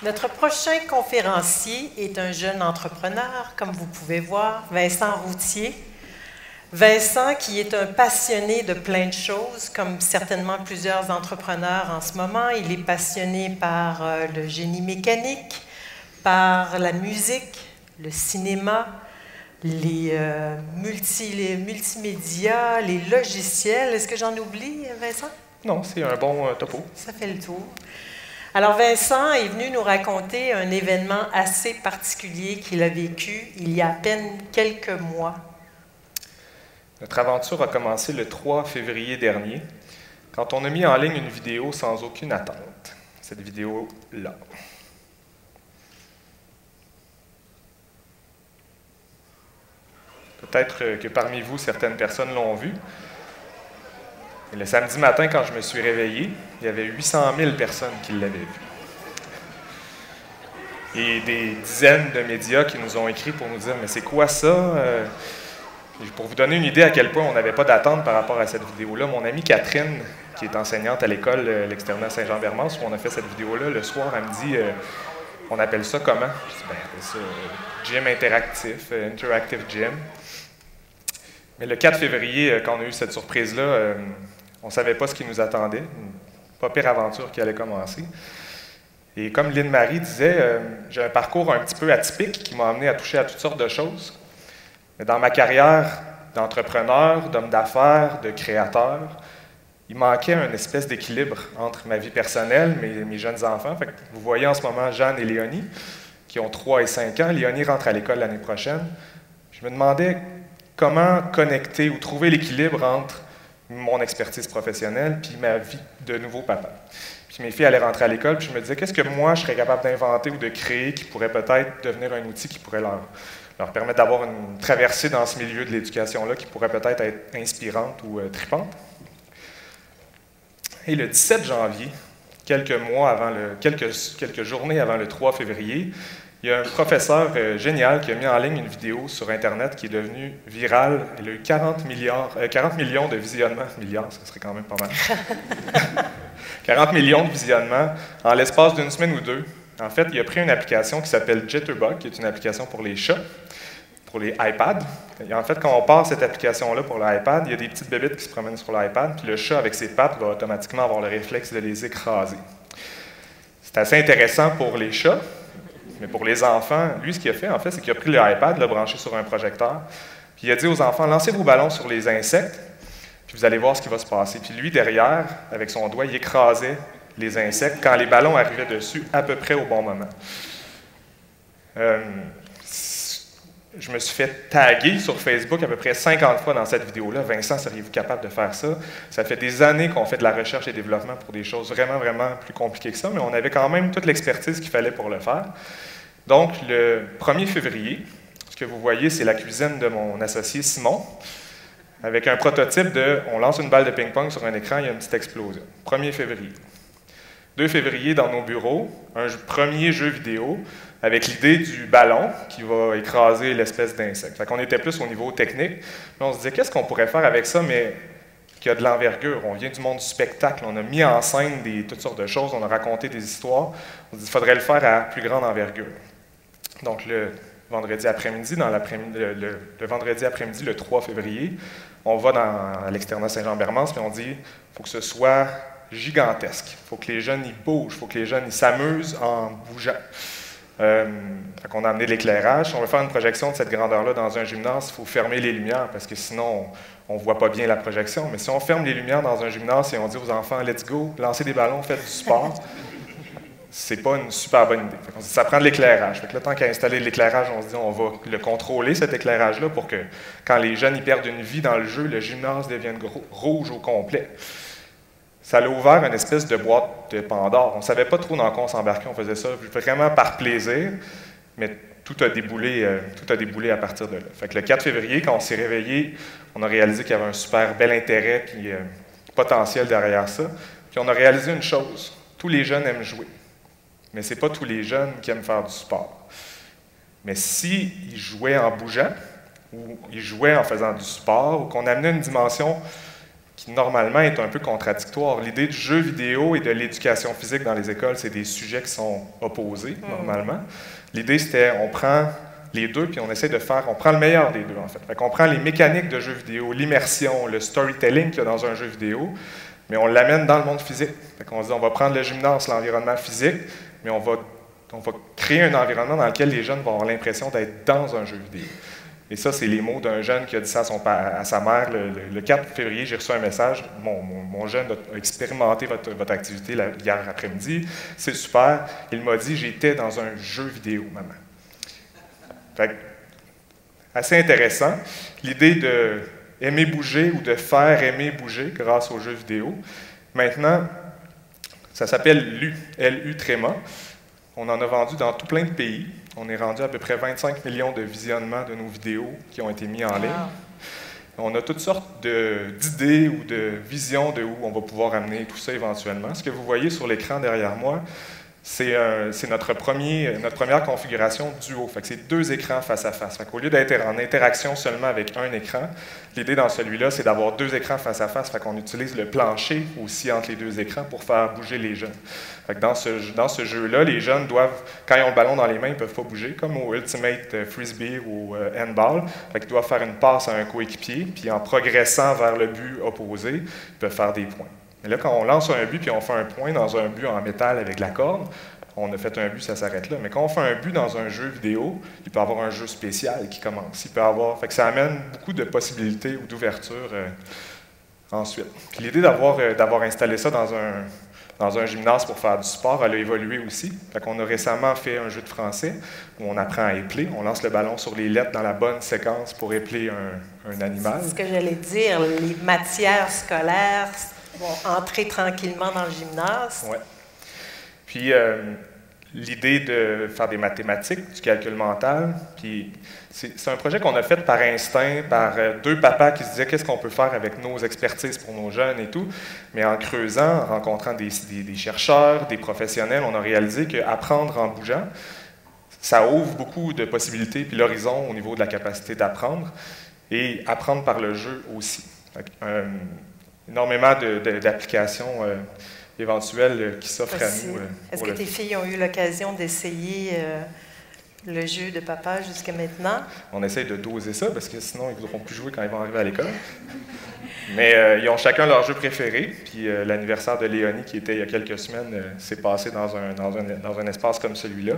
Notre prochain conférencier est un jeune entrepreneur, comme vous pouvez voir, Vincent Routier. Vincent, qui est un passionné de plein de choses, comme certainement plusieurs entrepreneurs en ce moment. Il est passionné par le génie mécanique, par la musique, le cinéma, les multimédias, les logiciels. Est-ce que j'en oublie, Vincent? Non, c'est un bon topo. Ça fait le tour. Alors, Vincent est venu nous raconter un événement assez particulier qu'il a vécu il y a à peine quelques mois. Notre aventure a commencé le 3 février dernier, quand on a mis en ligne une vidéo sans aucune attente. Cette vidéo-là. Peut-être que parmi vous, certaines personnes l'ont vue. Et le samedi matin, quand je me suis réveillé, il y avait 800 000 personnes qui l'avaient vue. Et des dizaines de médias qui nous ont écrit pour nous dire « Mais c'est quoi ça? » Pour vous donner une idée à quel point on n'avait pas d'attente par rapport à cette vidéo-là, mon amie Catherine, qui est enseignante à l'école l'externat Saint-Jean-Bermance, où on a fait cette vidéo-là, le soir, elle me dit « On appelle ça comment? » Je dis « Ben, on appelle ça gym interactif, interactive gym. » Mais le 4 février, quand on a eu cette surprise-là, on ne savait pas ce qui nous attendait, une pas pire aventure qui allait commencer. Et comme Lynne-Marie disait, j'ai un parcours un petit peu atypique qui m'a amené à toucher à toutes sortes de choses. Mais dans ma carrière d'entrepreneur, d'homme d'affaires, de créateur, il manquait une espèce d'équilibre entre ma vie personnelle, mes jeunes enfants. Fait que vous voyez en ce moment Jeanne et Léonie, qui ont 3 et 5 ans. Léonie rentre à l'école l'année prochaine. Je me demandais comment connecter ou trouver l'équilibre entre mon expertise professionnelle puis ma vie de nouveau papa. Puis mes filles allaient rentrer à l'école, puis je me disais, qu'est-ce que moi, je serais capable d'inventer ou de créer qui pourrait peut-être devenir un outil qui pourrait leur permettre d'avoir une traversée dans ce milieu de l'éducation-là qui pourrait peut-être être inspirante ou tripante. Et le 17 janvier, quelques journées avant le 3 février, il y a un professeur génial qui a mis en ligne une vidéo sur Internet qui est devenue virale. Il a eu 40 millions de visionnements. Milliards, ça serait quand même pas mal. 40 millions de visionnements en l'espace d'une semaine ou deux. En fait, il a pris une application qui s'appelle Jitterbug, qui est une application pour les chats, pour les iPads. Et en fait, quand on part cette application-là pour l'iPad, il y a des petites bébites qui se promènent sur l'iPad, puis le chat, avec ses pattes, va automatiquement avoir le réflexe de les écraser. C'est assez intéressant pour les chats. Mais pour les enfants, lui, ce qu'il a fait, en fait, c'est qu'il a pris l'iPad, l'a branché sur un projecteur, puis il a dit aux enfants, lancez vos ballons sur les insectes, puis vous allez voir ce qui va se passer. Puis lui, derrière, avec son doigt, il écrasait les insectes quand les ballons arrivaient dessus à peu près au bon moment. Je me suis fait taguer sur Facebook à peu près 50 fois dans cette vidéo-là. Vincent, seriez-vous capable de faire ça? Ça fait des années qu'on fait de la recherche et développement pour des choses vraiment, vraiment plus compliquées que ça, mais on avait quand même toute l'expertise qu'il fallait pour le faire. Donc, le 1er février, ce que vous voyez, c'est la cuisine de mon associé Simon, avec un prototype de « on lance une balle de ping-pong sur un écran, il y a une petite explosion ». 1er février. 2 février, dans nos bureaux, un premier jeu vidéo avec l'idée du ballon qui va écraser l'espèce d'insecte. Fait qu'on était plus au niveau technique. Mais on se disait, qu'est-ce qu'on pourrait faire avec ça, mais qui a de l'envergure? On vient du monde du spectacle, on a mis en scène toutes sortes de choses, on a raconté des histoires. On se dit, il faudrait le faire à plus grande envergure. Donc, le vendredi après-midi, le vendredi après-midi, le 3 février, on va à l'externat Saint-Jean-Bermance, puis on dit, il faut que ce soit gigantesque. Il faut que les jeunes y bougent, il faut que les jeunes s'amusent en bougeant. On a amené de l'éclairage. Si on veut faire une projection de cette grandeur-là dans un gymnase, il faut fermer les lumières parce que sinon, on ne voit pas bien la projection. Mais si on ferme les lumières dans un gymnase et on dit aux enfants « let's go, lancez des ballons, faites du sport », c'est pas une super bonne idée. On se dit, ça prend de l'éclairage. Le temps qu'à installer l'éclairage, on se dit on va le contrôler, cet éclairage-là, pour que quand les jeunes y perdent une vie dans le jeu, le gymnase devienne rouge au complet. Ça a ouvert une espèce de boîte de Pandore. On ne savait pas trop dans quoi on s'embarquait, on faisait ça vraiment par plaisir, mais tout a déboulé à partir de là. Fait que le 4 février, quand on s'est réveillé, on a réalisé qu'il y avait un super bel intérêt et potentiel derrière ça. Puis on a réalisé une chose, tous les jeunes aiment jouer, mais ce n'est pas tous les jeunes qui aiment faire du sport. Mais s'ils jouaient en bougeant, ou ils jouaient en faisant du sport, ou qu'on amenait une dimension qui normalement est un peu contradictoire. L'idée du jeu vidéo et de l'éducation physique dans les écoles, c'est des sujets qui sont opposés, normalement. L'idée, c'était, on prend les deux, puis on essaie de faire, on prend le meilleur des deux, en fait. Fait qu'on prend les mécaniques de jeu vidéo, l'immersion, le storytelling qu'il y a dans un jeu vidéo, mais on l'amène dans le monde physique. Fait qu'on se dit, on va prendre le gymnase, l'environnement physique, mais on va créer un environnement dans lequel les jeunes vont avoir l'impression d'être dans un jeu vidéo. Et ça, c'est les mots d'un jeune qui a dit ça à sa mère. Le 4 février, j'ai reçu un message. Mon jeune a expérimenté votre activité hier après-midi. C'est super. Il m'a dit, j'étais dans un jeu vidéo, maman. Fait que, assez intéressant. L'idée de aimer bouger ou de faire aimer bouger grâce aux jeux vidéo. Maintenant, ça s'appelle LU, L-U Tréma. On en a vendu dans tout plein de pays. On est rendu à peu près 25 millions de visionnements de nos vidéos qui ont été mis en ligne. On a toutes sortes d'idées ou de visions de où on va pouvoir amener tout ça éventuellement. Ce que vous voyez sur l'écran derrière moi, c'est notre première configuration duo. C'est 2 écrans face à face. Au lieu d'être en interaction seulement avec un écran, l'idée dans celui-là, c'est d'avoir 2 écrans face à face. On utilise le plancher aussi entre les 2 écrans pour faire bouger les jeunes. Dans ce jeu-là, les jeunes doivent, quand ils ont le ballon dans les mains, ils ne peuvent pas bouger, comme au Ultimate Frisbee ou Handball. Ils doivent faire une passe à un coéquipier, puis en progressant vers le but opposé, ils peuvent faire des points. Mais là, quand on lance un but puis on fait un point dans un but en métal avec la corde, on a fait un but, ça s'arrête là. Mais quand on fait un but dans un jeu vidéo, il peut y avoir un jeu spécial qui commence. Fait que ça amène beaucoup de possibilités ou d'ouverture ensuite. L'idée d'avoir installé ça dans un gymnase pour faire du sport, elle a évolué aussi. On a récemment fait un jeu de français où on apprend à épeler. On lance le ballon sur les lettres dans la bonne séquence pour épeler un animal. C'est ce que j'allais dire, les matières scolaires vont entrer tranquillement dans le gymnase. Oui. Puis, l'idée de faire des mathématiques, du calcul mental, puis c'est un projet qu'on a fait par instinct, par 2 papas qui se disaient qu'est-ce qu'on peut faire avec nos expertises pour nos jeunes et tout. Mais en creusant, en rencontrant des chercheurs, des professionnels, on a réalisé qu'apprendre en bougeant, ça ouvre beaucoup de possibilités, puis l'horizon au niveau de la capacité d'apprendre, et apprendre par le jeu aussi. Énormément d'applications éventuelles qui s'offrent à nous. Est-ce que tes filles ont eu l'occasion d'essayer le jeu de papa jusqu'à maintenant? On essaye de doser ça, parce que sinon, ils ne voudront plus jouer quand ils vont arriver à l'école. Mais ils ont chacun leur jeu préféré. Puis l'anniversaire de Léonie, qui était il y a quelques semaines, s'est passé dans un espace comme celui-là.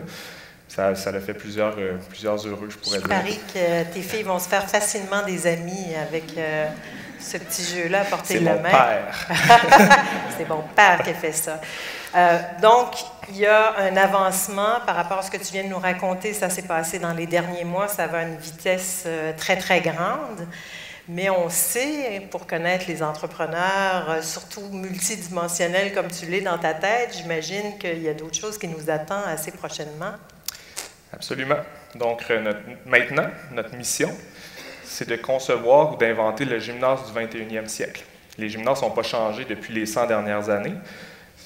Ça l'a fait plusieurs heureux, je pourrais dire. Je parie que tes filles vont se faire facilement des amis avec ce petit jeu-là à portée de la main. C'est mon père. C'est mon père qui a fait ça. Donc, il y a un avancement par rapport à ce que tu viens de nous raconter. Ça s'est passé dans les derniers mois. Ça va à une vitesse très, très grande. Mais on sait, pour connaître les entrepreneurs, surtout multidimensionnels comme tu l'es dans ta tête, j'imagine qu'il y a d'autres choses qui nous attendent assez prochainement. Absolument. Donc, maintenant, notre mission, c'est de concevoir ou d'inventer le gymnase du 21e siècle. Les gymnases n'ont pas changé depuis les 100 dernières années.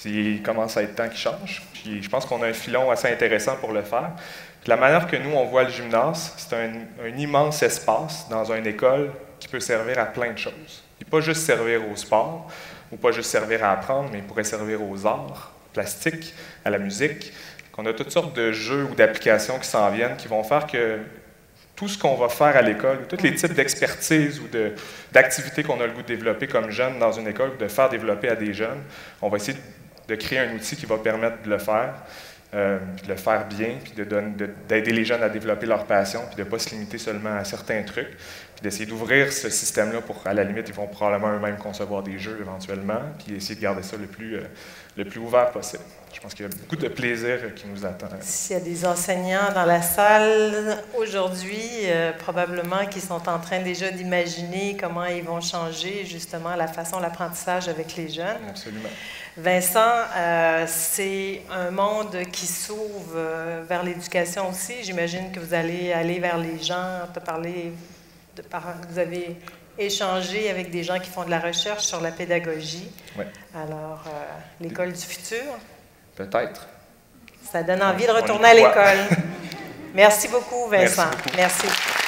Il commence à être temps qu'ils changent. Puis je pense qu'on a un filon assez intéressant pour le faire. Puis la manière que nous, on voit le gymnase, c'est un immense espace dans une école qui peut servir à plein de choses. Il ne peut pas juste servir au sport, ou pas juste servir à apprendre, mais il pourrait servir aux arts plastiques, à la musique. On a toutes sortes de jeux ou d'applications qui s'en viennent, qui vont faire que tout ce qu'on va faire à l'école, tous les types d'expertise ou d'activités qu'on a le goût de développer comme jeunes dans une école, de faire développer à des jeunes, on va essayer de créer un outil qui va permettre de le faire bien, puis d'aider les jeunes à développer leur passion, puis de ne pas se limiter seulement à certains trucs, puis d'essayer d'ouvrir ce système-là pour, à la limite, ils vont probablement eux-mêmes concevoir des jeux éventuellement, puis essayer de garder ça le plus ouvert possible. Je pense qu'il y a beaucoup de plaisir qui nous attend. S'il y a des enseignants dans la salle aujourd'hui, probablement qui sont en train déjà d'imaginer comment ils vont changer justement la façon d'apprentissage avec les jeunes. Absolument. Vincent, c'est un monde qui s'ouvre vers l'éducation aussi. J'imagine que vous allez aller vers les gens, te parler de parents. Vous avez échangé avec des gens qui font de la recherche sur la pédagogie. Oui. Alors, l'école du futur? Peut-être. Ça donne envie de retourner à l'école. Merci beaucoup, Vincent. Merci beaucoup. Merci.